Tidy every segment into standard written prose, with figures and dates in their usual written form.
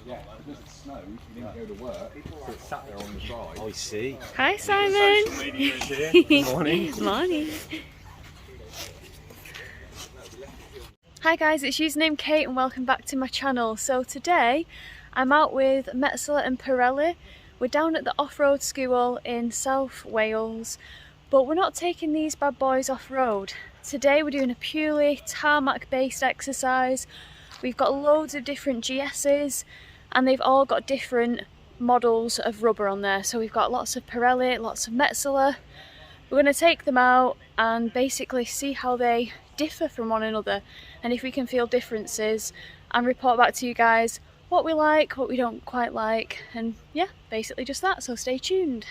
Yeah, because it snowed, you didn't go to work, so it sat there on the drive. I see. Hi Simon! Good morning. Morning. Hi guys, it's Usernamekate and welcome back to my channel. So today I'm out with Metzeler and Pirelli. We're down at the off-road school in South Wales, but we're not taking these bad boys off-road. Today we're doing a purely tarmac based exercise. We've got loads of different GSs and they've all got different models of rubber on there. So we've got lots of Pirelli, lots of Metzeler. We're going to take them out and basically see how they differ from one another and if we can feel differences and report back to you guys what we like, what we don't quite like, and yeah, basically just that, so stay tuned.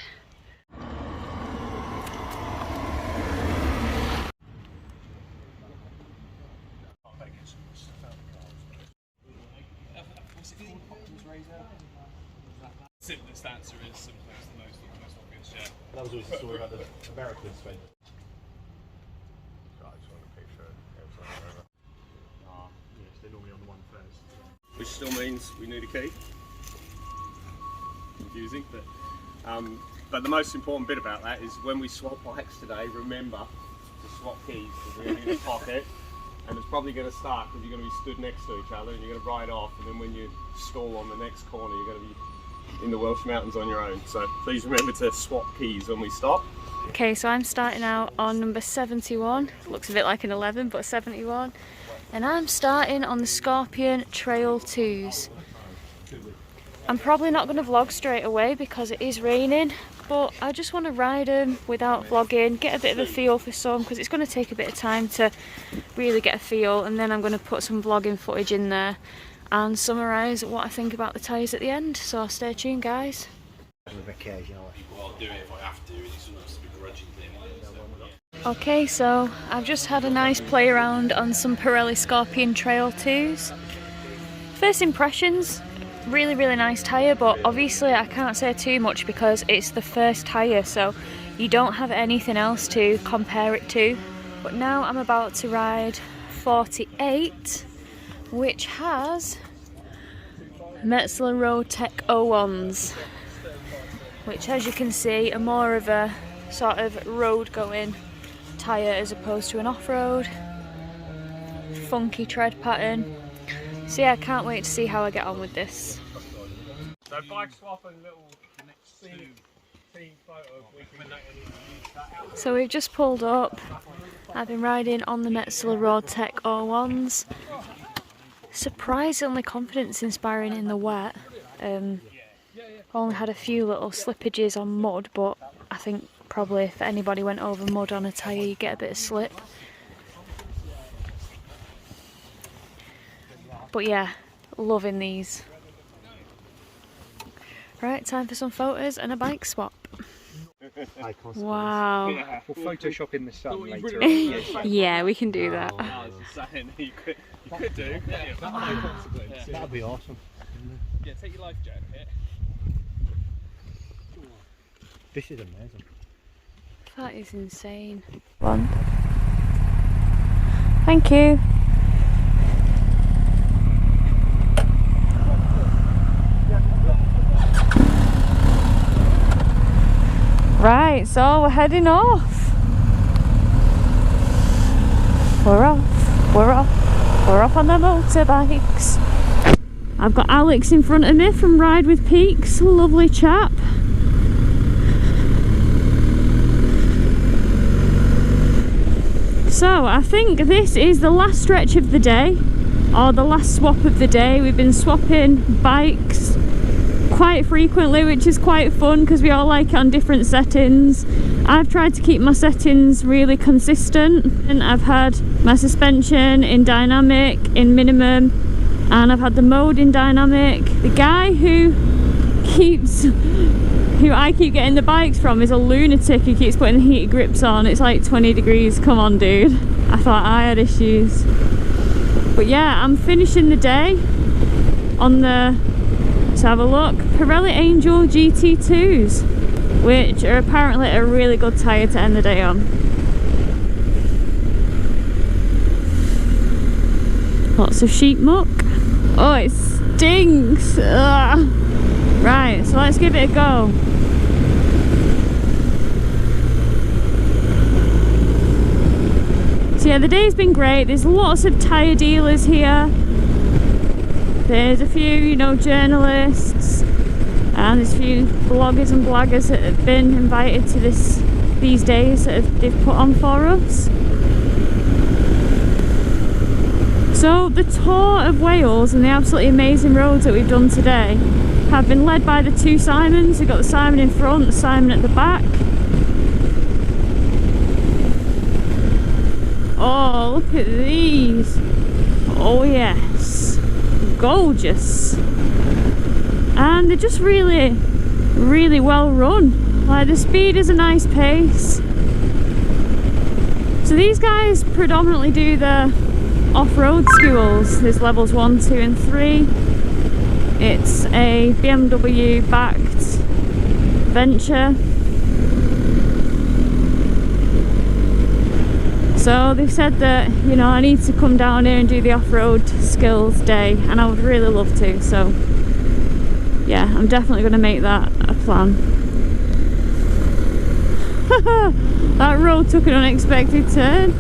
Simplest answer is simplest, the most obvious, yeah. That was always the story about the Americans thing. Yes, they're normally on the one first. Which still means we need a key. Confusing, but the most important bit about that is when we swap bikes today, remember to swap keys because we're going to be in a pocket, and it's probably going to start because you're going to be stood next to each other and you're going to ride off, and then when you stall on the next corner, you're going to be in the Welsh mountains on your own. So please remember to swap keys when we stop. Okay, so I'm starting out on number 71. Looks a bit like an 11, but 71. And I'm starting on the Scorpion Trail 2s. I'm probably not going to vlog straight away because it is raining, but I just want to ride them without vlogging, get a bit of a feel for some, because it's going to take a bit of time to really get a feel, and then I'm going to put some vlogging footage in there and summarise what I think about the tyres at the end, so stay tuned guys. Well, I'll do it if I have to, it's not a begrudging thing. Okay, so I've just had a nice play around on some Pirelli Scorpion Trail 2s. First impressions, really nice tyre, but obviously I can't say too much because it's the first tyre, so you don't have anything else to compare it to. But now I'm about to ride 48, which has Metzeler Roteco 01s, which as you can see are more of a sort of road going tyre as opposed to an off-road. Funky tread pattern. So yeah, I can't wait to see how I get on with this. So bike swap and little team photo. So we've just pulled up. I've been riding on the Metzeler Roteco 01s. Surprisingly confidence inspiring in the wet. Only had a few little slippages on mud, but I think probably if anybody went over mud on a tyre you get a bit of slip. But yeah, loving these. Right, time for some photos and a bike swap. Wow. Yeah, we'll Photoshop in the sun later. Yeah, we can do that. I was saying you could do. That'd be awesome. Yeah, take your life jacket. This is amazing. That is insane. One. Thank you. Right, so we're heading off. We're off on the motorbikes. I've got Alex in front of me from Ride with Peaks, lovely chap. So I think this is the last stretch of the day, or the last swap of the day. We've been swapping bikes quite frequently, which is quite fun because we all like it on different settings. I've tried to keep my settings really consistent, and I've had my suspension in dynamic, in minimum, and I've had the mode in dynamic. The guy who I keep getting the bikes from is a lunatic who keeps putting the heated grips on. It's like 20 degrees, come on dude. I thought I had issues. But yeah, I'm finishing the day on the, let's have a look, Pirelli Angel GT2s, which are apparently a really good tyre to end the day on. Lots of sheep muck. Oh, it stinks. Ugh. Right, so let's give it a go. So yeah, the day's been great. There's lots of tyre dealers here. There's a few, you know, journalists, and there's a few bloggers and blaggers that have been invited to these days that they've put on for us. So the tour of Wales and the absolutely amazing roads that we've done today have been led by the two Simons. We've got the Simon in front, the Simon at the back. Oh, look at these. Oh yes, gorgeous. And they're just really, really well run. Like, the speed is a nice pace. So these guys predominantly do the off-road schools. There's levels 1, 2 and 3. It's a BMW backed venture. So they've said that, you know, I need to come down here and do the off-road skills day, and I would really love to. So yeah, I'm definitely going to make that a plan. That road took an unexpected turn.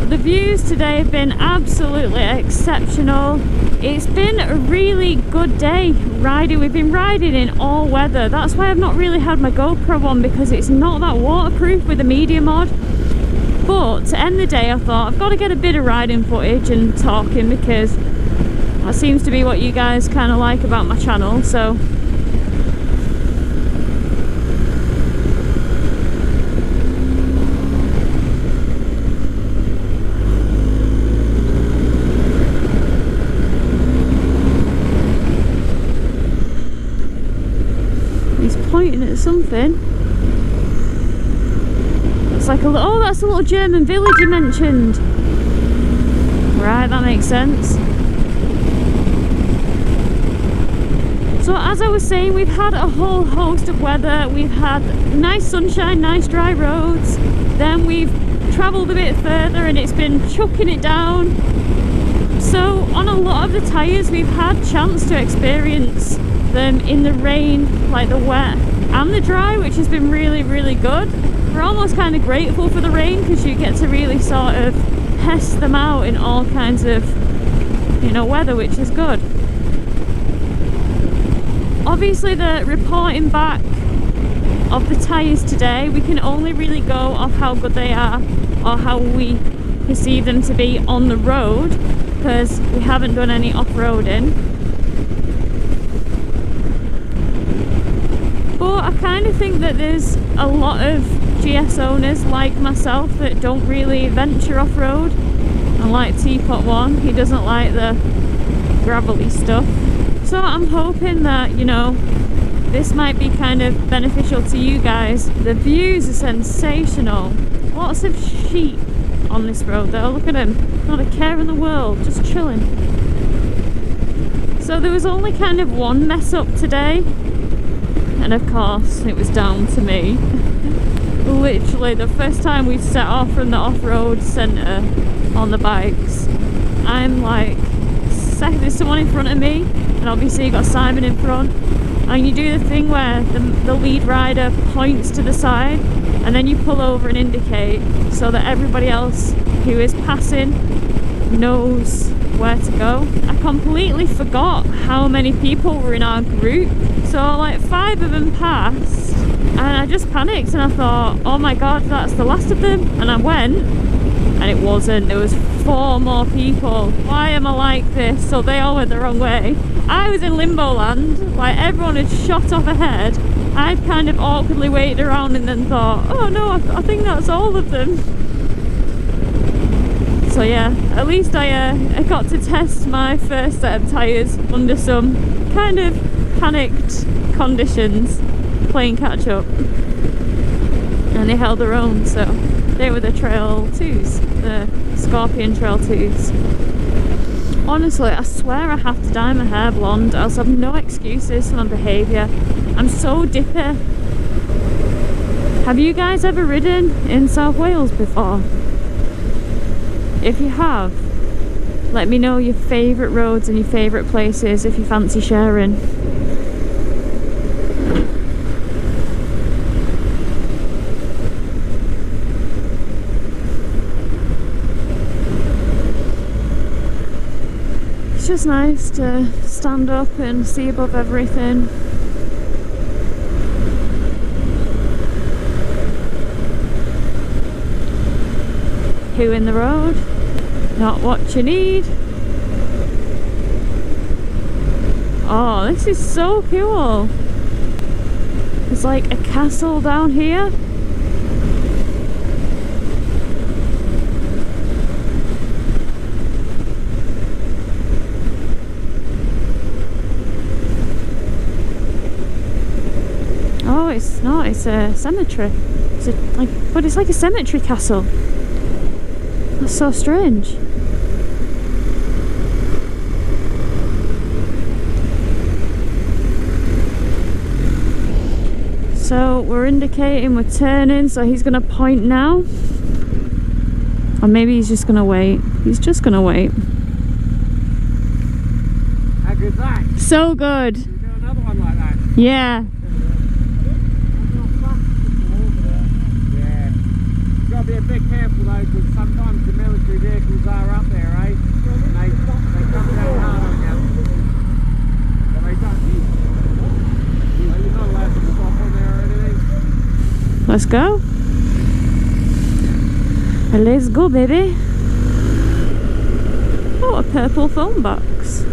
The views today have been absolutely exceptional. It's been a really good day riding. We've been riding in all weather. That's why I've not really had my GoPro on, because it's not that waterproof with the media mod. But to end the day, I thought I've got to get a bit of riding footage and talking, because that seems to be what you guys kind of like about my channel. So he's pointing at something. It's like a little, oh, that's a little German village you mentioned. Right, that makes sense. So as I was saying, we've had a whole host of weather. We've had nice sunshine, nice dry roads. Then we've travelled a bit further and it's been chucking it down. So on a lot of the tyres, we've had chance to experience them in the rain, like the wet and the dry, which has been really, really good. We're almost kind of grateful for the rain, because you get to really sort of test them out in all kinds of, you know, weather, which is good. Obviously the reporting back of the tyres today, we can only really go off how good they are or how we perceive them to be on the road, because we haven't done any off-roading. But I kind of think that there's a lot of GS owners like myself that don't really venture off-road. And like Teapot One, he doesn't like the gravelly stuff. So I'm hoping that, you know, this might be kind of beneficial to you guys. The views are sensational. Lots of sheep on this road though, look at them. Not a care in the world, just chilling. So there was only kind of one mess up today, and of course it was down to me. Literally the first time we set off from the off-road centre on the bikes, I'm like, there's someone in front of me, and obviously you got Simon in front, and you do the thing where the lead rider points to the side and then you pull over and indicate so that everybody else who is passing knows where to go. I completely forgot how many people were in our group, so like 5 of them passed, and I just panicked and I thought, oh my god, that's the last of them. And I went, and it wasn't. There was 4 more people. Why am I like this? So they all went the wrong way. I was in limbo land, like everyone had shot off ahead. I'd kind of awkwardly waited around and then thought, oh no, I think that's all of them. So yeah, at least I got to test my first set of tyres under some kind of panicked conditions, playing catch up, and they held their own. So they were the Trail 2s, the Scorpion Trail 2s. Honestly, I swear I have to dye my hair blonde, else I have no excuses for my behaviour. I'm so dippy. Have you guys ever ridden in South Wales before? If you have, Let me know your favourite roads and your favourite places if you fancy sharing. It's just nice to stand up and see above everything. Who in the road? Not what you need. Oh, this is so cool. There's like a castle down here. Oh, it's not, it's a cemetery. But it's like a cemetery castle. That's so strange. So we're indicating we're turning, so he's gonna point now. Or maybe he's just gonna wait. He's just gonna wait. How good's that? So good. Should we do another one like that? Yeah. Yeah. You've got to be a bit careful though, because sometimes the military vehicles are up there, eh? And they come down hard on you. But they don't. You're not allowed to stop on there or anything. Let's go. Let's go, baby. Oh, a purple phone box.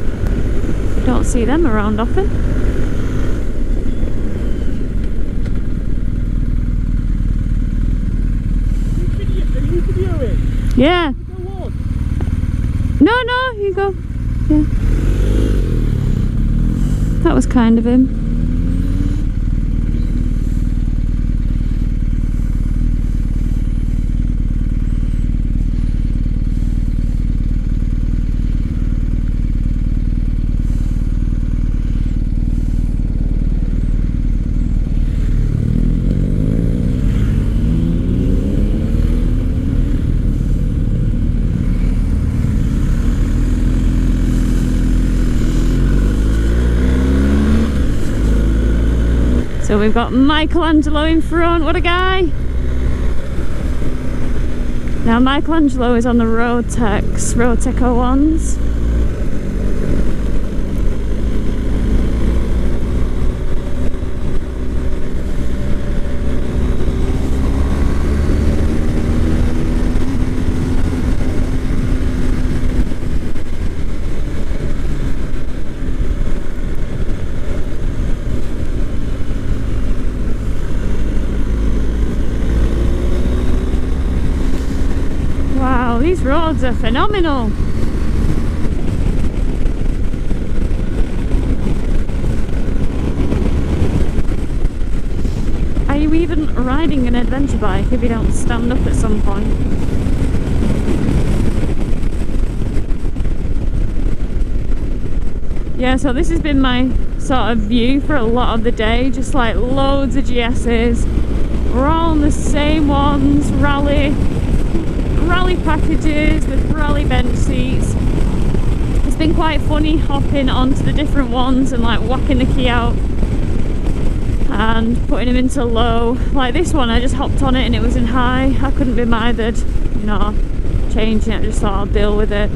Don't see them around often. Are you videoing? Yeah. Go on. No, you go. Yeah. That was kind of him. So we've got Michelangelo in front, what a guy! Now Michelangelo is on the Roteco ones. These roads are phenomenal. Are you even riding an adventure bike if you don't stand up at some point? Yeah, so this has been my sort of view for a lot of the day, just like loads of GS's. We're all on the same ones, rally packages with rally bench seats. It's been quite funny hopping onto the different ones and like whacking the key out and putting him into low. Like this one, I just hopped on it and it was in high. I couldn't be bothered, you know, changing it. I just thought I'll deal with it.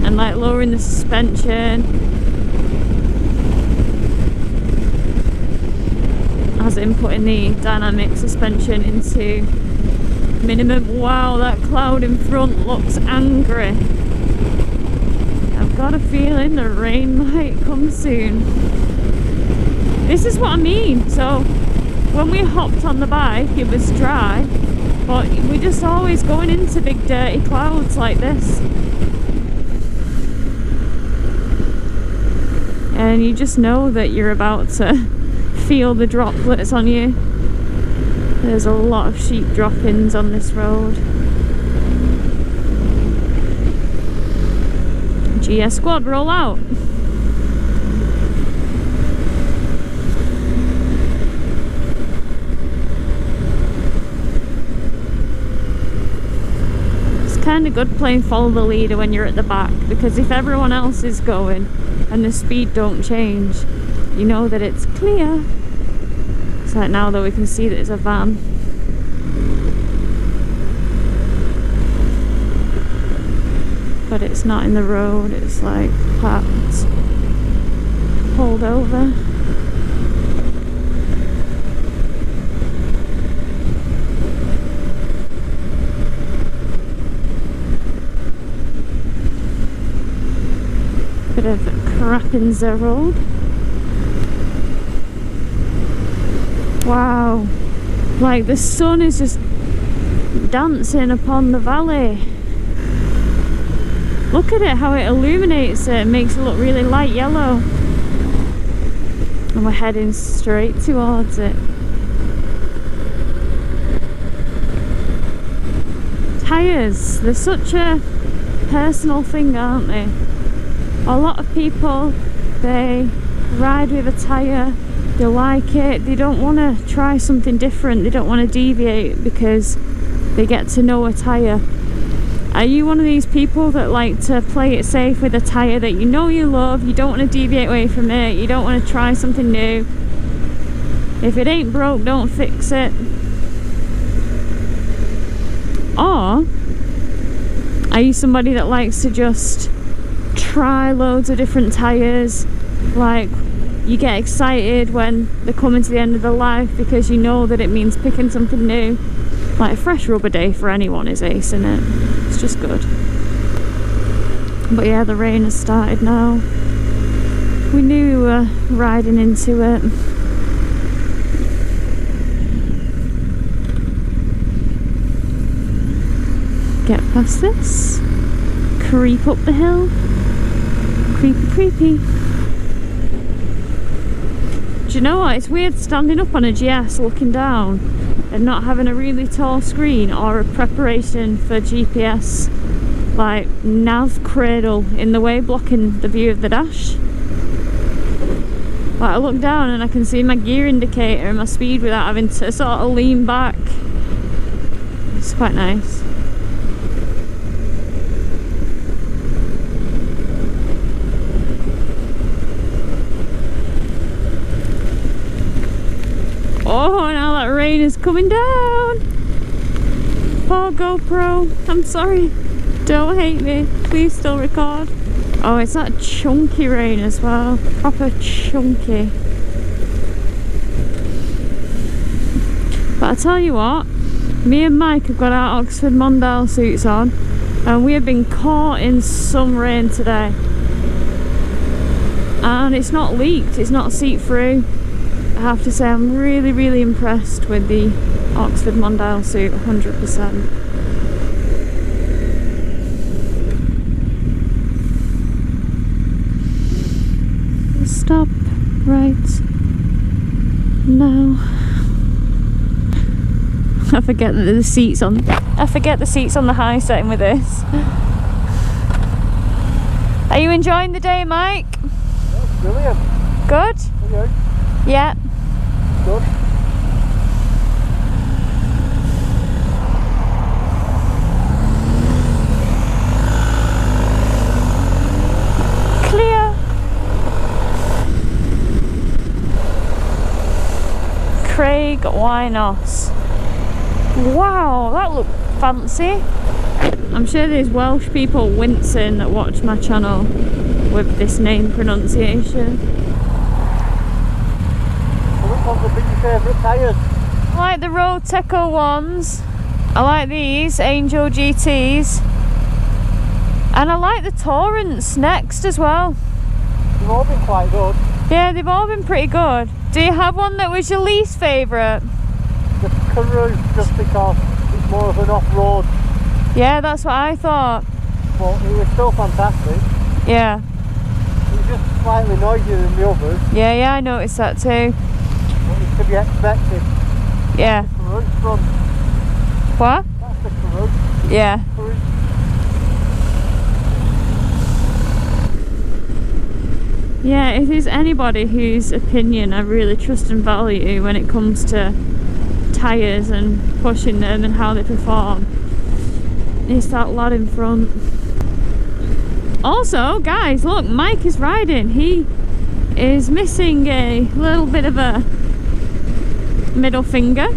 And like lowering the suspension. As in putting the dynamic suspension into minimum. Wow, that cloud in front looks angry. I've got a feeling the rain might come soon. This is what I mean. So when we hopped on the bike it was dry, but we're just always going into big dirty clouds like this. And you just know that you're about to feel the droplets on you. There's a lot of sheep droppings on this road. GS squad, roll out. kind of good playing follow the leader when you're at the back, because if everyone else is going and the speed don't change, you know that it's clear. It's like now though we can see that it's a van. But it's not in the road, it's like parked, pulled over. Bit of crap in the road. Wow, like the sun is just dancing upon the valley. Look at it, how it illuminates it, makes it look really light yellow. And we're heading straight towards it. Tyres, they're such a personal thing, aren't they? A lot of people, they ride with a tyre, they like it, they don't want to try something different, they don't want to deviate because they get to know a tyre. Are you one of these people that like to play it safe with a tyre that you know you love, you don't want to deviate away from it, you don't want to try something new? If it ain't broke, don't fix it. Or are you somebody that likes to just try loads of different tyres, like you get excited when they're coming to the end of their life because you know that it means picking something new? Like a fresh rubber day for anyone is ace, isn't it? It's just good. But yeah, the rain has started now. We knew we were riding into it. Get past this, creep up the hill. Creepy, creepy. Do you know what? It's weird standing up on a GS looking down and not having a really tall screen or a preparation for GPS, like nav cradle in the way, blocking the view of the dash. Like I look down and I can see my gear indicator and my speed without having to sort of lean back. It's quite nice. Oh, now that rain is coming down. Poor GoPro, I'm sorry. Don't hate me, please still record. Oh, it's that chunky rain as well, proper chunky. But I tell you what, me and Mike have got our Oxford Mondale suits on and we have been caught in some rain today. And it's not leaked, it's not seeped through. I have to say I'm really, really impressed with the Oxford Mondale suit, 100%. Stop right now. I forget that the seats on. I forget the seats on the high setting with this. Are you enjoying the day, Mike? Yeah, brilliant. Good. Are you? Yeah. Good. Clear. Craig Wynos. Wow, that looked fancy. I'm sure there's Welsh people wincing that watch my channel with this name pronunciation. Which ones would be your favourite tyres? I like the Roteco ones. I like these Angel GTs. And I like the Torrents next as well. They've all been quite good. Yeah, they've all been pretty good. Do you have one that was your least favourite? The Karoo, just because it's more of an off-road. Yeah, that's what I thought. But it was still fantastic. Yeah. It was just slightly noisier than the others. Yeah, I noticed that too. But it's to be expected. Yeah. Karoo front. What? That's the Karoo. Yeah. Karoo. Yeah, if there's anybody whose opinion I really trust and value when it comes to tyres and pushing them and how they perform, It's that lad in front. Also, guys, look, Mike is riding. He is missing a little bit of a middle finger,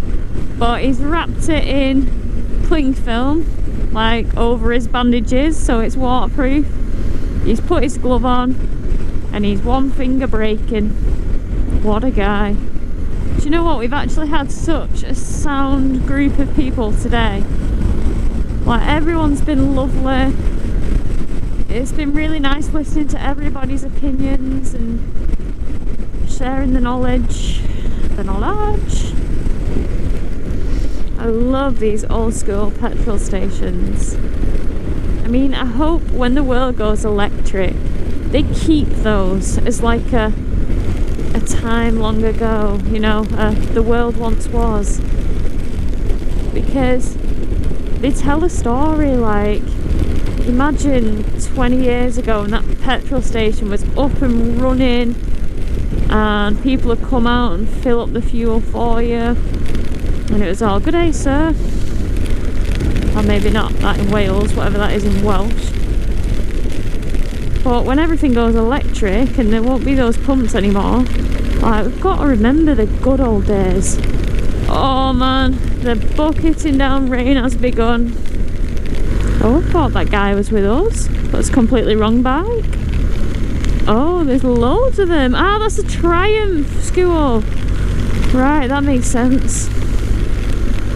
but he's wrapped it in cling film, like over his bandages, so it's waterproof. He's put his glove on, and he's one finger braking. What a guy. Do you know what? We've actually had such a sound group of people today. Like, everyone's been lovely. It's been really nice listening to everybody's opinions and sharing the knowledge. I love these old school petrol stations. I mean, I hope when the world goes electric, they keep those as like a time long ago, you know, the world once was. Because they tell a story. Like, imagine 20 years ago and that petrol station was up and running and people would come out and fill up the fuel for you, and it was all good day, sir. Or maybe not that in Wales, whatever that is in Welsh. But when everything goes electric and there won't be those pumps anymore, like, we've got to remember the good old days. Oh man, the bucketing down rain has begun. Oh, I thought that guy was with us. That's a completely wrong bike. Oh, there's loads of them. Ah, that's a Triumph school. Right, that makes sense.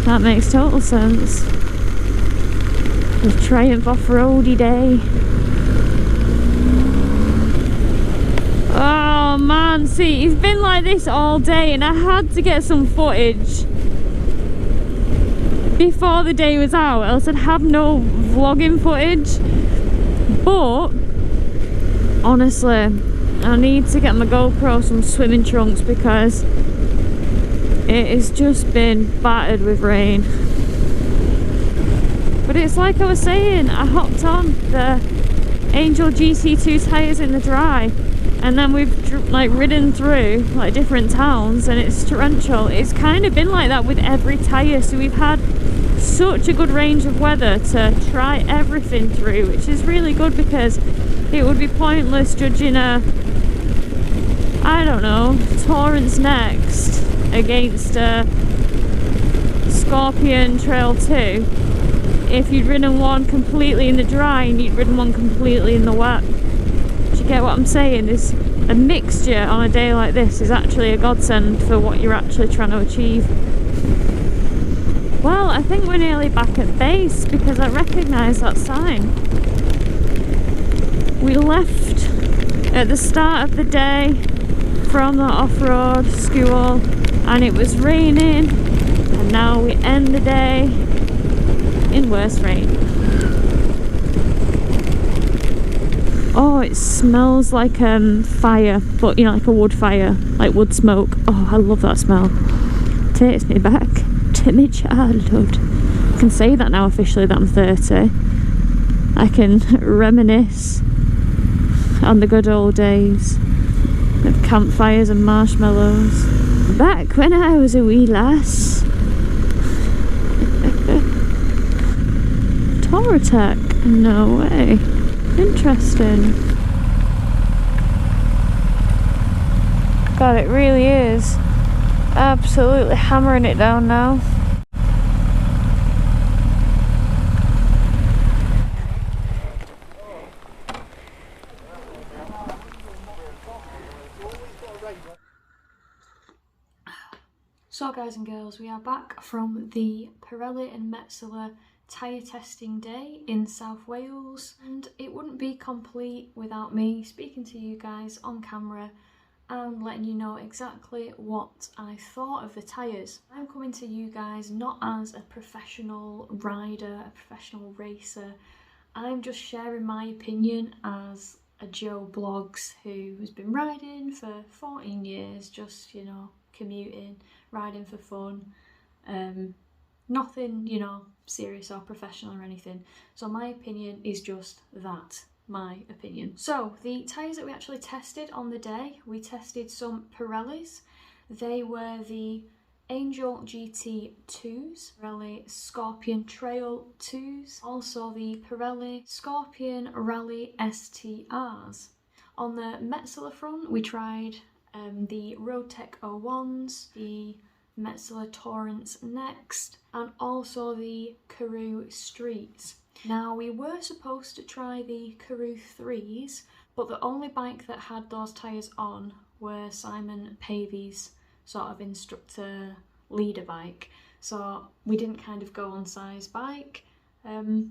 That makes total sense. The Triumph off-roady day. Oh man, see, he's been like this all day and I had to get some footage before the day was out, else I'd have no vlogging footage. But honestly, I need to get my GoPro some swimming trunks because it has just been battered with rain. But it's like I was saying, I hopped on the Angel GC2 tyres in the dry, and then we've like ridden through like different towns and it's torrential. It's kind of been like that with every tyre, so we've had such a good range of weather to try everything through, which is really good because it would be pointless judging a, I don't know, Torrance Next against a Scorpion Trail 2 if you'd ridden one completely in the dry and you'd ridden one completely in the wet. Do you get what I'm saying? There's a mixture on a day like this is actually a godsend for what you're actually trying to achieve. Well, I think we're nearly back at base because I recognise that sign. We left at the start of the day from the off-road school and it was raining, and now we end the day in worse rain. Oh, it smells like fire, but you know, like a wood fire, like wood smoke. Oh, I love that smell. Takes me back to my childhood. I can say that now officially that I'm 30. I can reminisce on the good old days of campfires and marshmallows. Back when I was a wee lass. Roteco? No way. Interesting. God, it really is absolutely hammering it down now. So guys and girls, we are back from the Pirelli and Metzeler tyre testing day in South Wales, and it wouldn't be complete without me speaking to you guys on camera and letting you know exactly what I thought of the tyres. I'm coming to you guys not as a professional rider, a professional racer. I'm just sharing my opinion as a Joe Blogs who has been riding for 14 years, just, you know, commuting, riding for fun. Nothing, you know, serious or professional or anything. So my opinion is just that, my opinion. So the tyres that we actually tested on the day, we tested some Pirellis. They were the Angel GT 2s, Pirelli Scorpion Trail 2s, also the Pirelli Scorpion Rally STRs. On the Metzeler front, we tried the Roteco 1s, the Metzeler Torrents Next, and also the Karoo Streets. Now, we were supposed to try the Karoo 3s, but the only bike that had those tyres on were Simon Pavey's sort of instructor leader bike. So we didn't kind of go on size bike,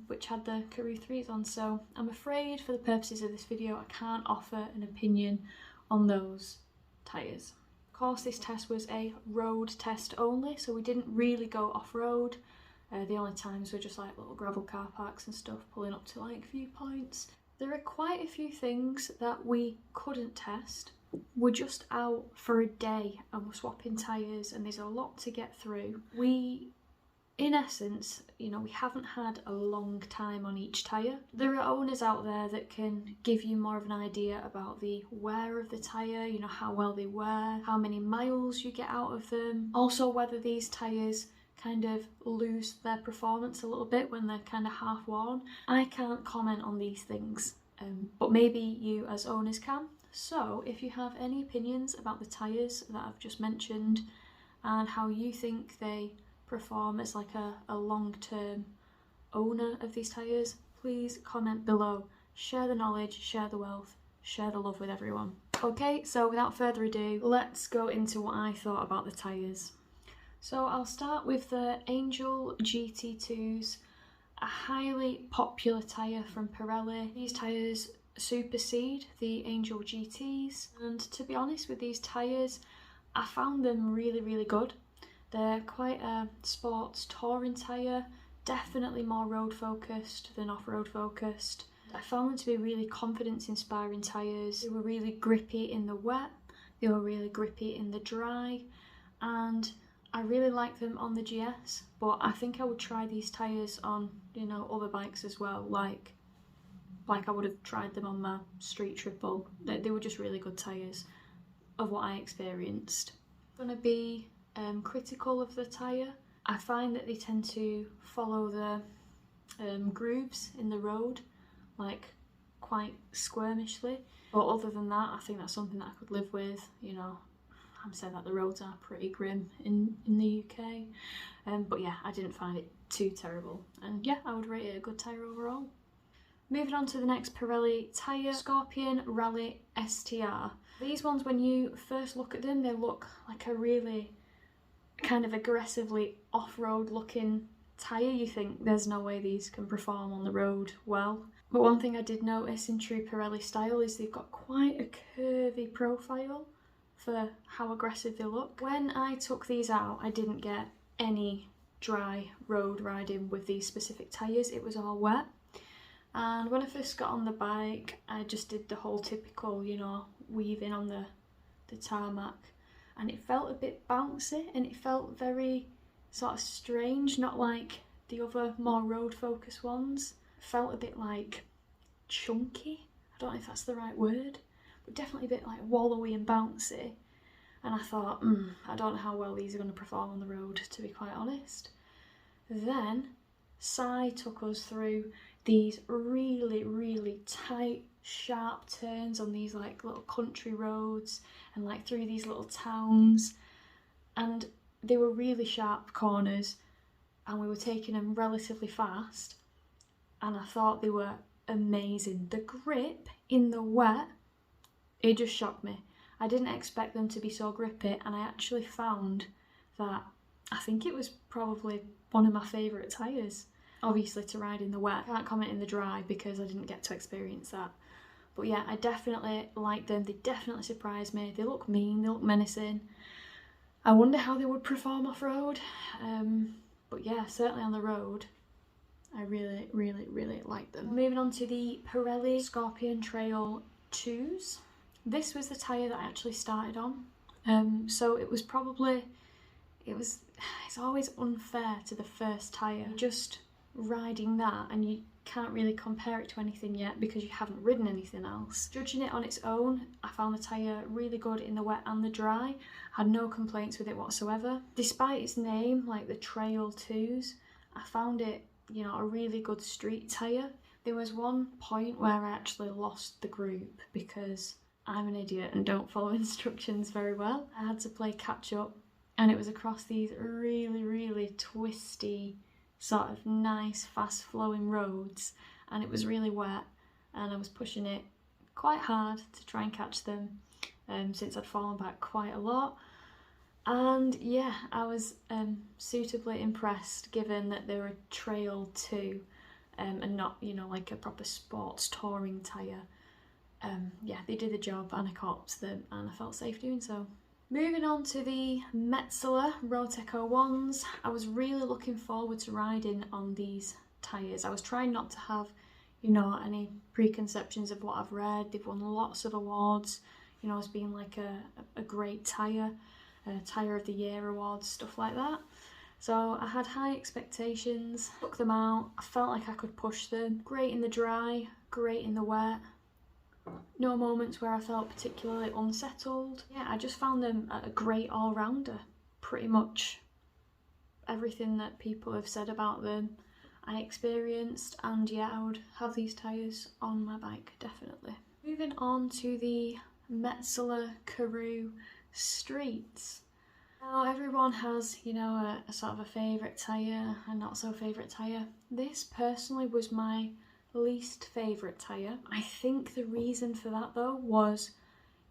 which had the Karoo 3s on. So I'm afraid for the purposes of this video, I can't offer an opinion on those tyres. Of course, this test was a road test only, so we didn't really go off-road. The only times were just like little gravel car parks and stuff, pulling up to like viewpoints. There are quite a few things that we couldn't test. We're just out for a day and we're swapping tyres and there's a lot to get through. We, in essence, you know, we haven't had a long time on each tyre. There are owners out there that can give you more of an idea about the wear of the tyre, you know, how well they wear, how many miles you get out of them. Also, whether these tyres kind of lose their performance a little bit when they're kind of half worn. I can't comment on these things, but maybe you as owners can. So if you have any opinions about the tyres that I've just mentioned and how you think they perform as like a long-term owner of these tyres, please comment below. Share the knowledge, share the wealth, share the love with everyone. Okay, so without further ado, let's go into what I thought about the tyres. So I'll start with the Angel GT2s, a highly popular tyre from Pirelli. These tyres supersede the Angel GTs, and to be honest with these tyres, I found them really good. They're quite a sports touring tyre, definitely more road focused than off-road focused. I found them to be really confidence inspiring tyres. They were really grippy in the wet, they were really grippy in the dry, and I really like them on the GS, but I think I would try these tyres on, you know, other bikes as well, like I would have tried them on my Street Triple. They were just really good tyres of what I experienced. I'm going to be critical of the tyre. I find that they tend to follow the grooves in the road, like quite squirmishly, but other than that, I think that's something that I could live with. You know, I'm saying that the roads are pretty grim in the UK, but yeah, I didn't find it too terrible, and yeah, I would rate it a good tyre overall. Moving on to the next Pirelli tyre, Scorpion Rally STR. These ones, when you first look at them, they look like a really kind of aggressively off-road looking tyre. You think there's no way these can perform on the road well. But one thing I did notice in true Pirelli style is they've got quite a curvy profile for how aggressive they look. When I took these out, I didn't get any dry road riding with these specific tyres. It was all wet. And when I first got on the bike, I just did the whole typical, you know, weaving on the tarmac, and it felt a bit bouncy and it felt very sort of strange, not like the other more road focused ones. It felt a bit like chunky, I don't know if that's the right word, but definitely a bit like wallowy and bouncy. And I thought, I don't know how well these are going to perform on the road, to be quite honest. Then Si took us through these really tight, sharp turns on these like little country roads and like through these little towns, and they were really sharp corners and we were taking them relatively fast, and I thought they were amazing. The grip in the wet, it just shocked me. I didn't expect them to be so grippy, and I actually found that I think it was probably one of my favourite tyres. Obviously to ride in the wet. I can't comment in the dry because I didn't get to experience that. But yeah, I definitely like them. They definitely surprised me. They look mean, they look menacing. I wonder how they would perform off-road. But yeah, certainly on the road, I really like them. Moving on to the Pirelli Scorpion Trail 2s. This was the tyre that I actually started on. So it was probably, it's always unfair to the first tyre. Just riding that, and you can't really compare it to anything yet because you haven't ridden anything else. Judging it on its own, I found the tyre really good in the wet and the dry. I had no complaints with it whatsoever. Despite its name, like the Trail 2s, I found it, you know, a really good street tyre. There was one point where I actually lost the group because I'm an idiot and don't follow instructions very well. I had to play catch up, and it was across these really twisty, sort of nice fast flowing roads, and it was really wet, and I was pushing it quite hard to try and catch them since I'd fallen back quite a lot. And yeah, I was suitably impressed given that they were a Trail 2 and not, you know, like a proper sports touring tyre. Yeah, they did the job and I caught them and I felt safe doing so. Moving on to the Metzeler Roteco ones, I was really looking forward to riding on these tyres. I was trying not to have, you know, any preconceptions of what I've read. They've won lots of awards, you know, as being like a great tyre, Tyre of the Year awards, stuff like that. So I had high expectations, took them out, I felt like I could push them. Great in the dry, great in the wet. No moments where I felt particularly unsettled. Yeah, I just found them a great all-rounder. Pretty much everything that people have said about them I experienced, and yeah, I would have these tyres on my bike, definitely. Moving on to the Metzeler Karoo Streets. Now everyone has, you know, a sort of a favourite tyre, a not so favourite tyre. This personally was my least favourite tyre. I think the reason for that though was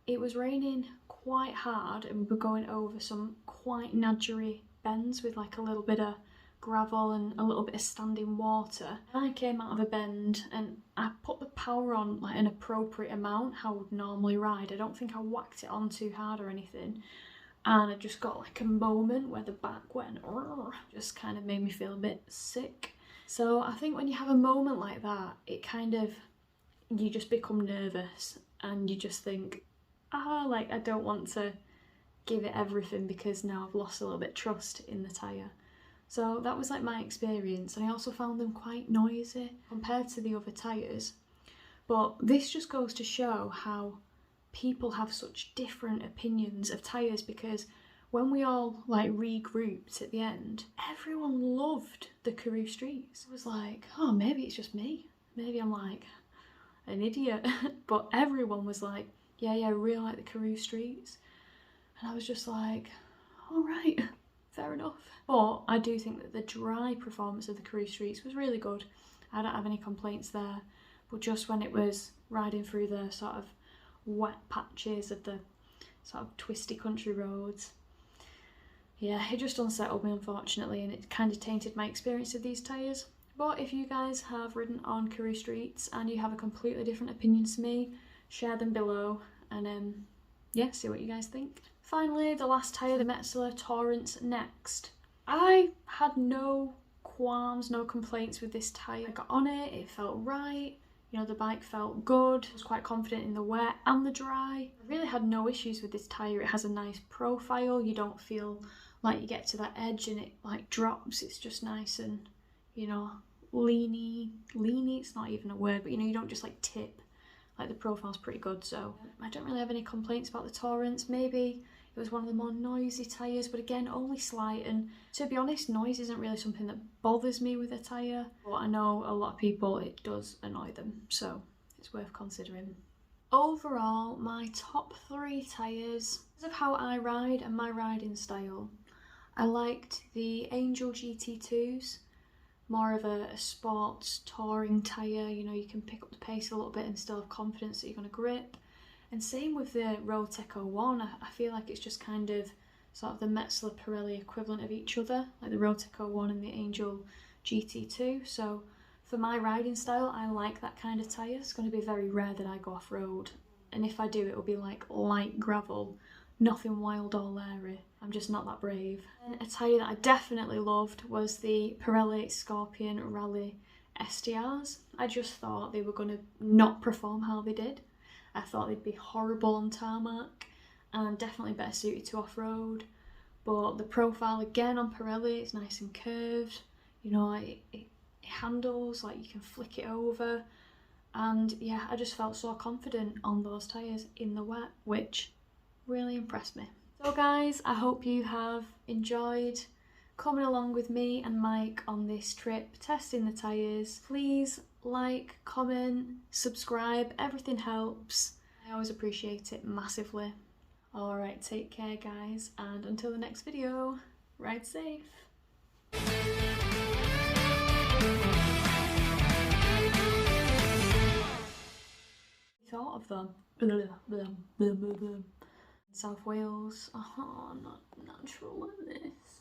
it was raining quite hard and we were going over some quite nadgery bends with like a little bit of gravel and a little bit of standing water. I came out of a bend and I put the power on like an appropriate amount, how I would normally ride. I don't think I whacked it on too hard or anything, and I just got like a moment where the back went, just kind of made me feel a bit sick. So I think when you have a moment like that, it kind of, you just become nervous and you just think, like I don't want to give it everything because now I've lost a little bit of trust in the tyre. So that was like my experience, and I also found them quite noisy compared to the other tyres. But this just goes to show how people have such different opinions of tyres, because when we all like regrouped at the end, everyone loved the Karoo Streets. It was like, oh, maybe it's just me. Maybe I'm like an idiot. But everyone was like, yeah, I really like the Karoo Streets. And I was just like, all right, fair enough. But I do think that the dry performance of the Karoo Streets was really good. I don't have any complaints there. But just when it was riding through the sort of wet patches of the sort of twisty country roads, yeah, it just unsettled me unfortunately, and it kind of tainted my experience of these tyres. But if you guys have ridden on Karoo Streets and you have a completely different opinion to me, share them below and yeah, see what you guys think. Finally, the last tyre, the Metzeler Torrance Next. I had no qualms, no complaints with this tyre. I got on it, it felt right. You know, the bike felt good. I was quite confident in the wet and the dry. I really had no issues with this tyre. It has a nice profile. You don't feel like you get to that edge and it like drops. It's just nice and, you know, leany. Leany, it's not even a word, but you know, you don't just like tip. Like the profile's pretty good, so I don't really have any complaints about the Torrance. Maybe it was one of the more noisy tyres, but again, only slight. And to be honest, noise isn't really something that bothers me with a tyre, but I know a lot of people it does annoy them, so it's worth considering. Overall, my top 3 tyres, because of how I ride and my riding style, I liked the Angel GT2s. More of a sports touring tyre, you know, you can pick up the pace a little bit and still have confidence that you're going to grip. And same with the Roteco one, I feel like it's just kind of sort of the Metzeler Pirelli equivalent of each other, like the Roteco one and the Angel GT2. So for my riding style, I like that kind of tyre. It's going to be very rare that I go off-road, and if I do, it will be like light gravel, nothing wild or airy. I'm just not that brave. And a tyre that I definitely loved was the Pirelli Scorpion Rally Strs. I just thought they were going to not perform how they did. I thought they'd be horrible on tarmac and definitely better suited to off-road. But the profile again on Pirelli, it's nice and curved. You know, it handles, like you can flick it over, and yeah, I just felt so confident on those tyres in the wet, which really impressed me. So guys, I hope you have enjoyed coming along with me and Mike on this trip testing the tyres. Please like, comment, subscribe, everything helps. I always appreciate it massively. Alright, take care guys, and until the next video, ride safe. Thought of them. South Wales. Oh, not natural like this.